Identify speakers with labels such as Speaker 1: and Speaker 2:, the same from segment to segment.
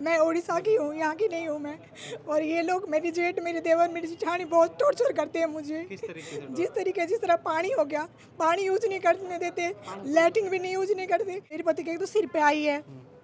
Speaker 1: मैं उड़ीसा की हूँ, यहाँ की नहीं हूँ मैं। और ये लोग मेरी जेठ, मेरे देवर, मेरी जेठानी बहुत टॉर्चर करते हैं मुझे।
Speaker 2: किस तरीके से?
Speaker 1: जिस तरह पानी हो गया, पानी यूज नहीं करने देते, लैट्रिन भी नहीं यूज नहीं करते। मेरे पति के तो सिर पे आई है,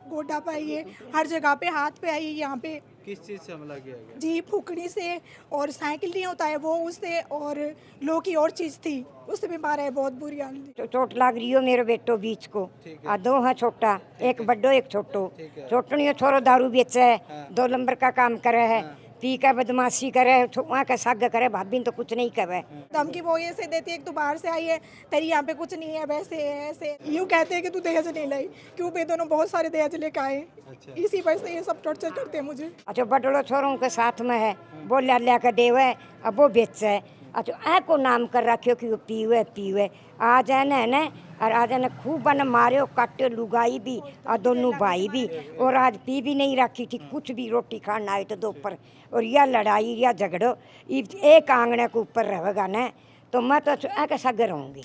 Speaker 1: गोड्डा पे आई है, हर जगह पे, हाथ पे आई है, यहाँ पे।
Speaker 2: किस चीज़ से हमला किया गया?
Speaker 1: जी, फूकनी से, और साइकिल नहीं होता है वो, उससे, और लो की और चीज थी उससे भी मारा है, बहुत बुरी हालत।
Speaker 3: तो चोट लाग रही हो मेरे बेटो बीच को।
Speaker 2: ठीक है।
Speaker 3: आ दो है छोटा, एक बड्डो एक छोटो।
Speaker 2: ठीक है।
Speaker 3: छोटनियो छोरो दारू बेचे है,
Speaker 2: हाँ।
Speaker 3: 2 नंबर का काम करे है,
Speaker 2: हाँ।
Speaker 3: पी का बदमाशी करे, वहाँ का साग करे, भाभी तो कुछ नहीं करे।
Speaker 1: धमकी वो ये से देती है कि तू बाहर से आई है, तेरी यहाँ पे कुछ नहीं है, वैसे है, ऐसे यूँ कहते हैं कि तू दहेज नहीं लाई, क्यों वे दोनों बहुत सारे दहेज लेके आए।
Speaker 2: अच्छा।
Speaker 1: इसी वजह से ये सब टॉर्चर करते हैं मुझे।
Speaker 3: अच्छा बडलो छोरों के साथ में है, वो ल्या के देवे, अब वो बेच है। अच्छा ऐ को नाम कर रखियो कि वो पीवे आ जाए ना और आज ने खूब बन मारे काटे लुगाई भी और दोनों भाई भी। और आज पी भी नहीं रखी थी, कुछ भी रोटी खाना आए तो दोपहर। और यह लड़ाई या झगड़ो एक आंगने के ऊपर रहेगा ना, तो मैं तो कैसा रहूँगी।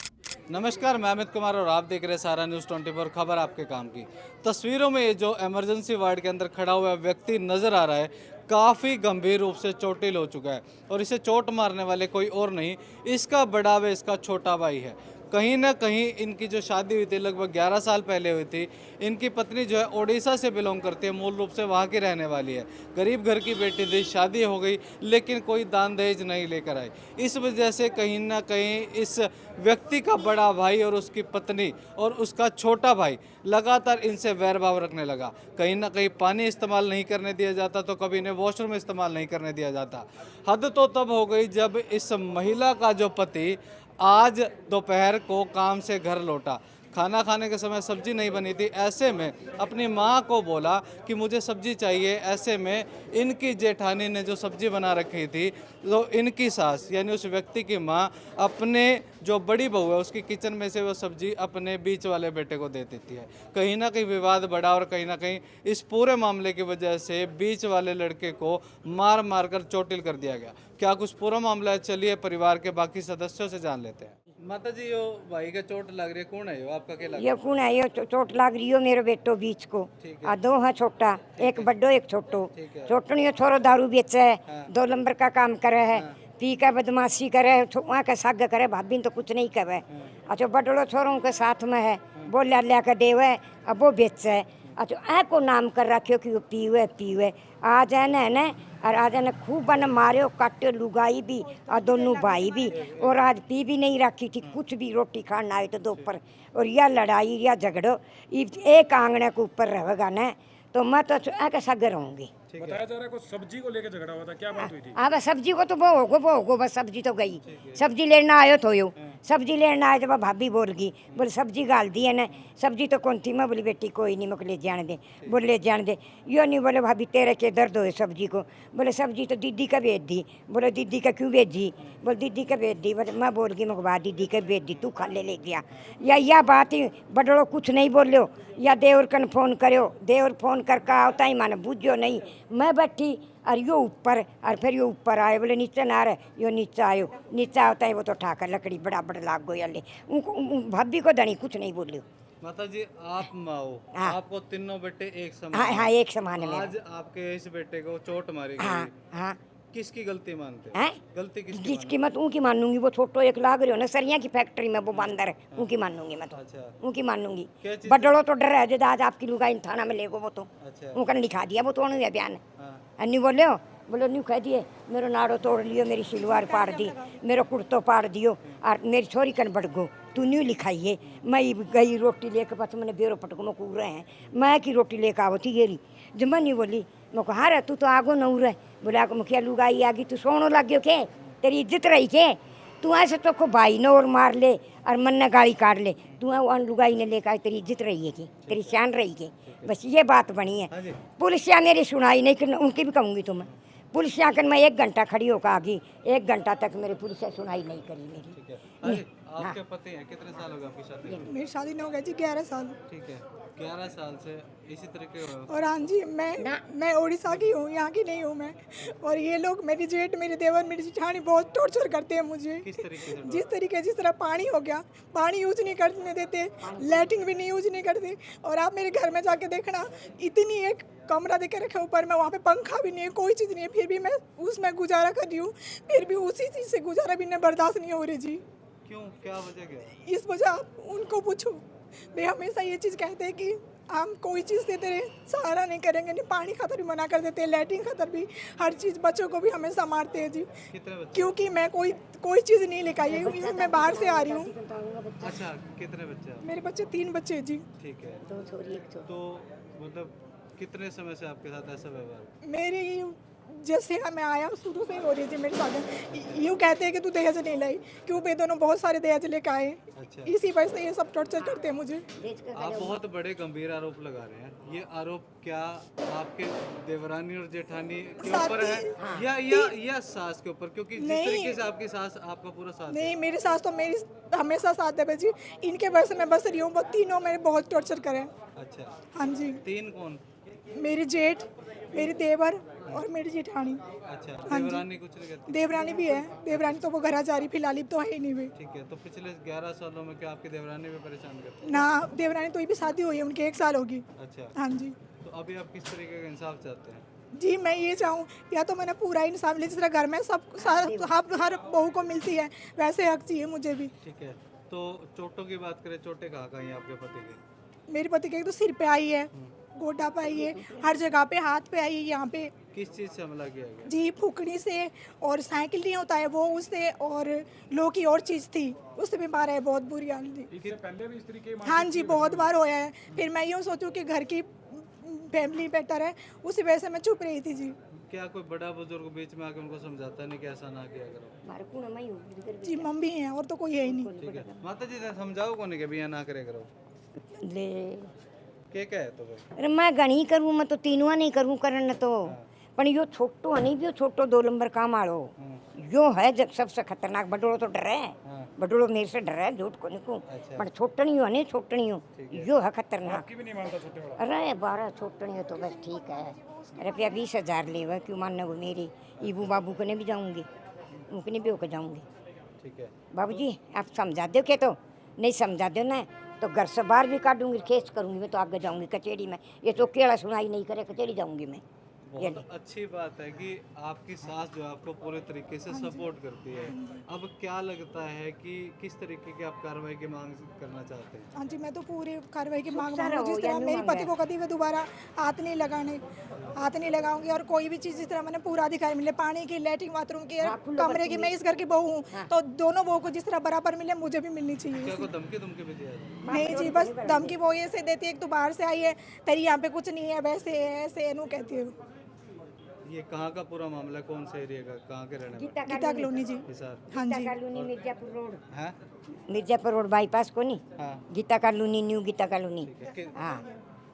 Speaker 2: नमस्कार, मैं अमित कुमार और आप देख रहे हैं सारा न्यूज़ 24 खबर आपके काम की। तस्वीरों में ये जो इमरजेंसी वार्ड के अंदर खड़ा हुआ व्यक्ति नज़र आ रहा है, काफ़ी गंभीर रूप से चोटिल हो चुका है। और इसे चोट मारने वाले कोई और नहीं, इसका बड़ा व इसका छोटा भाई है। कहीं ना कहीं इनकी जो शादी हुई थी लगभग 11 साल पहले हुई थी। इनकी पत्नी जो है ओडिशा से बिलोंग करती है, मूल रूप से वहाँ की रहने वाली है। गरीब घर की बेटी थी, शादी हो गई लेकिन कोई दान दहेज नहीं लेकर आई। इस वजह से कहीं ना कहीं इस व्यक्ति का बड़ा भाई और उसकी पत्नी और उसका छोटा भाई लगातार इनसे वैर भाव रखने लगा। कहीं ना कहीं पानी इस्तेमाल नहीं करने दिया जाता तो कभी इन्हें वॉशरूम इस्तेमाल नहीं करने दिया जाता। हद तो तब हो गई जब इस महिला का जो पति आज दोपहर को काम से घर लौटा, खाना खाने के समय सब्जी नहीं बनी थी। ऐसे में अपनी माँ को बोला कि मुझे सब्जी चाहिए। ऐसे में इनकी जेठानी ने जो सब्जी बना रखी थी, तो इनकी सास यानी उस व्यक्ति की माँ अपने जो बड़ी बहू है उसकी किचन में से वो सब्जी अपने बीच वाले बेटे को दे देती है। कहीं ना कहीं विवाद बढ़ा और कहीं ना कहीं इस पूरे मामले की वजह से बीच वाले लड़के को मार मार कर चोटिल कर दिया गया। क्या कुछ पूरा मामला है, चलिए परिवार के बाकी सदस्यों से जान लेते हैं। माता जी, यो भाई का चोट लग रही है, कौन है यो? आपका क्या लग
Speaker 3: ये कौन है? ये चोट लाग रही हो मेरे बेटो बीच को।
Speaker 2: ठीक है।
Speaker 3: आ दो है छोटा, एक बड्डो एक छोटो।
Speaker 2: ठीक है।
Speaker 3: छोटनियो छोरो दारू बेचे है,
Speaker 2: हाँ।
Speaker 3: 2 नंबर का काम करे है,
Speaker 2: हाँ।
Speaker 3: पी का बदमाशी करे, वहाँ का साग करे, भाभी तो कुछ नहीं करे। अच्छा बडलो छोरों के साथ में है, वो ल्या के देवे, अब वो बेच है। अच्छा ऐ को नाम कर रखियो कि वो पीवे आ जाए ना और आज ने खूब बन मारे काटे लुगाई भी और दोनों भाई भी। और आज पी भी नहीं रखी थी, कुछ भी रोटी खाना आए तो दोपहर। और यह लड़ाई या झगड़ो एक आंगने के ऊपर रहेगा ना, तो मैं तो कैसा रहूँगी।
Speaker 4: बताया जा रहा है कुछ सब्जी को लेकर झगड़ा हुआ था, क्या बात हुई थी?
Speaker 3: अब सब्जी को तो वो होगो बस, सब्जी तो गई। सब्जी लेना आयो तो यो सब्जी लेना आए जब भाभी बोल गई, बोले सब्जी गाल दी है ना, सब्जी तो कौन थी? मैं बोली बेटी कोई नहीं, मोक ले जाने दे। बोले ले जाने दे, यो नहीं बोले भाभी तेरे के दर्द हो सब्जी को। बोले सब्जी तो दीदी का भेज दी। बोले दीदी का क्यों भेजी? बोले दीदी का भेज दी। बोले मैं बोल गई मगवा दीदी का भेज दी, तू खा ले गया। या बात ही बड़ो कुछ नहीं बोलो, या देवर कन फोन करो, देवर फोन करके आवता ही माने बुझो नहीं। मैं बैठी और यो ऊपर, और फिर यो ऊपर आए, बोले नीचे ना रहे, यो नीचे आयो, नीचे आता है वो तो ठाकर लकड़ी बड़ा लाग गो अल्ले। भाभी को धनी कुछ नहीं बोलियो।
Speaker 2: माता जी, आप माँ हो,
Speaker 3: हाँ।
Speaker 2: आपको तीनों बेटे एक समान
Speaker 3: हाँ
Speaker 2: हैं।
Speaker 3: हाँ एक समान है
Speaker 2: आज आपके इस बेटे को चोट मारी
Speaker 3: हाँ
Speaker 2: गई,
Speaker 3: हाँ
Speaker 2: किसकी गलती मानते
Speaker 3: हैं?
Speaker 2: गलती किसकी
Speaker 3: जिसकी मत उनकी मानूंगी। वो छोटो एक लाग रही हो ना सरिया की फैक्ट्री में, वो बंदर है, उनकी मानूंगी मैं तो।
Speaker 2: अच्छा।
Speaker 3: उनकी मानूंगी।
Speaker 2: क्या चीज़?
Speaker 3: बडड़ो तो डर है जो आज आपकी लुगाई थाना में ले गो, वो तो
Speaker 2: अच्छा।
Speaker 3: उनका लिखा दिया, वो तो उन्होंने बयान।
Speaker 2: हाँ।
Speaker 3: अन्नी बोले हो, बोलो न्यू कह दिए मेरो नाड़ो तोड़ लियो, मेरी सिलवार पाड़ दी, मेरो कुर्तो पाड़ दियो, और मेरी छोरी कन बढ़ गो, तू न्यू लिखाइए। मैं गई रोटी लेकर, पास मैंने बेरो पटको में कूद रहे हैं, मैं की रोटी लेकर आवती गेरी जब मैं नहीं बोली। मैं को हार तू तो आगो न उरे। बोले आगो मुखिया लुगाई आगी, तू सोनो लग गयो के? तेरी इज्जत रही के? तू ऐसे तो को भाई ने और मार ले और मन ने गाड़ी काट ले, तू वहाँ लुगाई ने लेकर तेरी इज्जत रही है कि तेरी शान रही के? बस ये बात बनी है। पुलिस या मेरी सुनाई नहीं कर, उनकी भी कहूँगी तो मैं पुलिस आकर मैं 1 घंटा खड़ी होकर आ गई, 1 घंटा तक मेरी पुलिस सुनाई नहीं करी मेरी।
Speaker 2: ठीक है। अरे, आपके पति हैं, कितने साल हो गए आपकी शादी को?
Speaker 1: मेरी शादी नहीं हो गई जी, 11 साल।
Speaker 2: ठीक है। 11 साल से इसी तरीके हो।
Speaker 1: और हाँ जी, मैं उड़ीसा की हूँ, यहाँ की नहीं हूँ मैं। और ये लोग, मेरी जेठ, मेरे देवर, मेरी जेठानी बहुत टॉर्चर करते हैं मुझे।
Speaker 2: किस तरीके से?
Speaker 1: जिस तरह पानी हो गया, पानी यूज नहीं करने देते, लैट्रिन भी नहीं यूज नहीं करते। और आप मेरे घर में जाके देखना, इतनी एक कमरा देके रखे ऊपर में, वहाँ पे पंखा भी नहीं है, कोई चीज़ नहीं है, फिर भी मैं उसमें गुजारा कर रही हूँ। फिर भी उसी चीज़ से गुजारा भी नहीं, बर्दाश्त नहीं हो रही जी।
Speaker 2: क्यों, क्या वजह क्या है?
Speaker 1: इस वजह आप उनको पूछो। वे हमेशा ये चीज़ कहते हैं कि हम कोई चीज़ देते रहे, सहारा नहीं करेंगे, नहीं पानी खातर भी मना कर देते हैं, लैट्रिन खातर भी, हर चीज़, बच्चों को भी हमेशा मारते हैं जी।
Speaker 2: कितने बच्चे?
Speaker 1: क्योंकि मैं कोई चीज़ नहीं लेकर आई हूँ, मैं बाहर से आ रही हूँ।
Speaker 2: अच्छा, कितने बच्चे आप?
Speaker 1: मेरे बच्चे 3 बच्चे हैं जी।
Speaker 2: ठीक है।
Speaker 3: दो छोरी एक छोरा।
Speaker 2: तो मतलब कितने समय से आपके साथ ऐसा व्यवहार?
Speaker 1: मेरी जैसे मैं आया शुरू से ही हो रही थी मेरे साथ। यूँ कहते हैं कि तू दहेज नहीं लाई, क्यों वे दोनों बहुत सारे दहेज लेके आए।
Speaker 2: अच्छा।
Speaker 1: इसी वजह से ये सब टॉर्चर करते हैं मुझे।
Speaker 2: आप बहुत बड़े गंभीर आरोप लगा रहे हैं। ये आरोप क्या आपके देवरानी और जेठानी के ऊपर है या सास के ऊपर? क्योंकि जिस तरीके से आपकी सास आपका पूरा साथ
Speaker 1: नहीं, मेरी सास तो मेरी हमेशा साथ है जी। इनके वजह से मैं बस रही हूँ। वो तीनों मेरे बहुत टॉर्चर करें।
Speaker 2: अच्छा,
Speaker 1: हाँ जी,
Speaker 2: 3 कौन?
Speaker 1: मेरी जेठ, मेरी देवर और मेरी जेठानी।
Speaker 2: अच्छा,
Speaker 1: हाँ जी।
Speaker 2: देवरानी कुछ नहीं कहती?
Speaker 1: देवरानी भी है, देवरानी तो वो घर जा रही फिलहाल, तो है ही नहीं वे।
Speaker 2: ठीक है। तो पिछले 11 सालों में क्या आपकी देवरानी भी परेशान करती
Speaker 1: ना, देवरानी तो ये भी शादी हुई है, उनकी 1 साल होगी।
Speaker 2: है? अच्छा,
Speaker 1: हाँ जी
Speaker 2: तो अभी आप किस तरीके का इंसाफ चाहते हैं?
Speaker 1: जी, मैं ये चाहूँ, या तो मैंने पूरा इंसाफ लिया, जिस तरह घर में हर बहू को मिलती है, वैसे हक चाहिए मुझे भी।
Speaker 2: ठीक है। तो चोटों की बात करें, चोटें कहाँ हैं आपके पति की?
Speaker 1: मेरे पति के एक तो सिर पे आई है, गोटा पे आई है, हर जगह पे, हाथ पे आई है, यहाँ पे
Speaker 2: किस चीज़ से हमला किया गया?
Speaker 1: जी, फूकनी से, और साइकिल नहीं होता है वो, उससे, और लो की और चीज़ थी, उससे भी मारा है, बहुत बुरी हाल थी।
Speaker 4: इससे पहले भी इस तरीके
Speaker 1: हाँ जी, बहुत बार होया है। फिर मैं यूँ सोचूं कि घर की फैमिली बेटर है, उसी वजह से मैं चुप रही थी जी।
Speaker 2: क्या कोई बड़ा बुजुर्ग बीच में आके उनको समझाता नहीं कि ऐसा ना किया करो?
Speaker 1: जी, मम्मी है, और तो कोई है ही नहीं।
Speaker 2: ठीक है। माता जी ने समझाओ कोने के भी यहाँ ना करे करो?
Speaker 3: ले
Speaker 2: क्या है तो भाई?
Speaker 3: अरे मैं घणी करूँ, मैं तो तीनों नहीं करूँ करन तो, पण यो छोटो नहीं, भी छोटो 2 नंबर काम आलो यो है जब सबसे खतरनाक। बडोलो तो डर है, बडोलो मेरे से डर है, झूठ को निकू, पर छोटनी हो नहीं, छोटनी हो यो है खतरनाक।
Speaker 4: भी नहीं मानता छोटे वाला।
Speaker 3: अरे 12 छोटनी हो तो बस ठीक है। रुपया 20,000 लेवा, क्यों मानना वो मेरी ईबू बाबू को नहीं भी जाऊँगी, उनके नहीं भी होकर जाऊँगी।
Speaker 2: ठीक है।
Speaker 3: बाबूजी आप समझा दो के, तो नहीं समझा दो ना तो घर से बाहर भी काटूंगी, केस करूंगी, मैं तो आगे जाऊंगी कचहरी में। ये तो केड़ा सुनाई नहीं करे, कचहरी जाऊंगी मैं।
Speaker 2: बहुत अच्छी बात है कि आपकी सास जो है आपको पूरे तरीके से सपोर्ट करती है। अब क्या लगता है कि किस तरीके की आप कार्रवाई की मांग करना चाहते हैं?
Speaker 1: हाँ जी, मैं तो पूरी कार्रवाई की मांग
Speaker 3: सारा
Speaker 1: मांगू, जिस
Speaker 3: हो
Speaker 1: तरह
Speaker 3: या
Speaker 1: मेरे
Speaker 3: नहीं
Speaker 1: पति को कभी भी दोबारा हाथ नहीं लगाऊंगी। और कोई भी चीज़, जिस तरह मैंने पूरा अधिकार मिले, पानी की, लैट्रिन, बाथरूम की, कमरे की, मैं इस घर की बहू हूँ, तो दोनों बहू को जिस तरह बराबर मिले, मुझे भी मिलनी चाहिए।
Speaker 2: क्या कोई धमकी भी दिया है?
Speaker 1: नहीं जी, बस धमकी वो ये से देती है कि तू बाहर से आई है, तेरी यहाँ पे कुछ नहीं है, वैसे है, ऐसे है, नू कहती है।
Speaker 2: ये कहाँ का पूरा मामला है? कौन से एरिया का, कहाँ के रहने वाले?
Speaker 1: गीता कॉलोनी जी।
Speaker 2: हिसार।
Speaker 1: हाँ जी,
Speaker 3: कॉलोनी मिर्जापुर रोड,
Speaker 2: हैं?
Speaker 3: मिर्जापुर रोड बाईपास को नहीं,
Speaker 2: हाँ।
Speaker 3: Geeta colony, new Geeta colony.
Speaker 2: ठीक है।
Speaker 3: हाँ,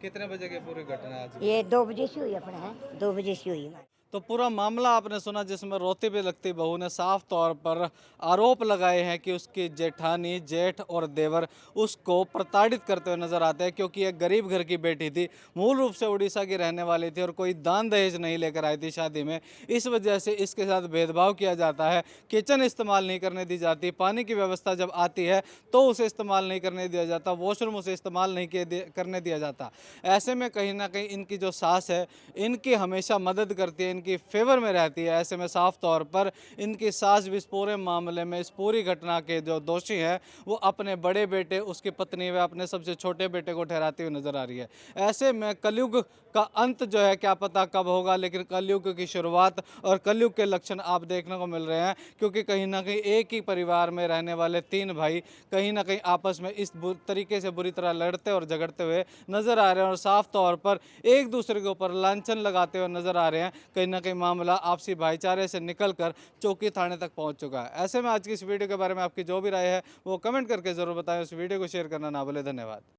Speaker 2: कितने बजे की पूरी घटना आज?
Speaker 3: ये 2 बजे से हुई अपना है, 2 बजे से हुई।
Speaker 2: तो पूरा मामला आपने सुना, जिसमें रोती भी लगती बहू ने साफ तौर पर आरोप लगाए हैं कि उसकी जेठानी, जेठ और देवर उसको प्रताड़ित करते हुए नजर आते हैं, क्योंकि एक गरीब घर की बेटी थी, मूल रूप से उड़ीसा की रहने वाली थी और कोई दान दहेज नहीं लेकर आई थी शादी में। इस वजह से इसके साथ भेदभाव किया जाता है, किचन इस्तेमाल नहीं करने दी जाती, पानी की व्यवस्था जब आती है तो उसे इस्तेमाल नहीं करने दिया जाता, वॉशरूम उसे इस्तेमाल नहीं करने दिया जाता। ऐसे में कहीं ना कहीं इनकी जो सास है, इनकी हमेशा मदद करती है, इनकी फेवर में रहती है। ऐसे में साफ तौर पर इनकी सास भी इस पूरे मामले में, इस पूरी घटना के जो दोषी हैं, वो अपने बड़े बेटे, उसकी पत्नी व अपने सबसे छोटे बेटे को ठहराती हुई नजर आ रही है। ऐसे में कलयुग का अंत जो है क्या पता कब होगा, लेकिन कलयुग की शुरुआत और कलयुग के लक्षण आप देखने को मिल रहे हैं, क्योंकि कहीं ना कहीं एक ही परिवार में रहने वाले 3 भाई कहीं ना कहीं आपस में इस तरीके से बुरी तरह लड़ते और झगड़ते हुए नजर आ रहे हैं और साफ तौर पर एक दूसरे के ऊपर लांछन लगाते हुए नजर आ रहे हैं। कहीं ना कहीं मामला आपसी भाईचारे से निकलकर चौकी थाने तक पहुंच चुका है। ऐसे में आज की इस वीडियो के बारे में आपकी जो भी राय है वो कमेंट करके जरूर बताएं। उस वीडियो को शेयर करना ना भूलें। धन्यवाद।